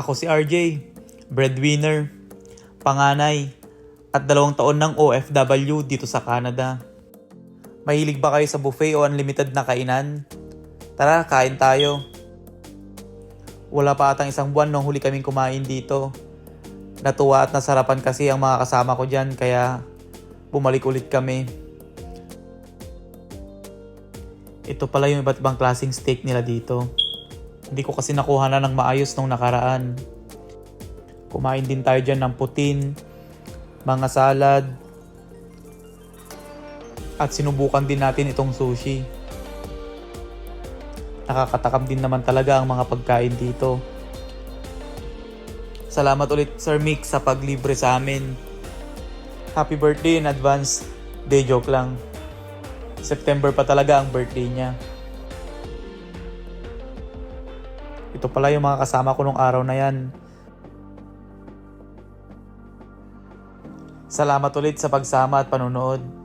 Ako si RJ, breadwinner, panganay, at 2 taon ng OFW dito sa Canada. Mahilig ba kayo sa buffet o unlimited na kainan? Tara, kain tayo. Wala pa atang 1 buwan nung huli kaming kumain dito. Natuwa at nasarapan kasi ang mga kasama ko dyan kaya bumalik ulit kami. Ito pala yung iba't ibang klaseng steak nila dito. Hindi ko kasi nakuha na ng maayos nung nakaraan. Kumain din tayo dyan ng putin, mga salad, at sinubukan din natin itong sushi. Nakakatakam din naman talaga ang mga pagkain dito. Salamat ulit Sir Mick sa paglibre sa amin. Happy birthday in advance. Day joke lang. September pa talaga ang birthday niya. Ito pala yung mga kasama ko nung araw na yan. Salamat ulit sa pagsama at panonood.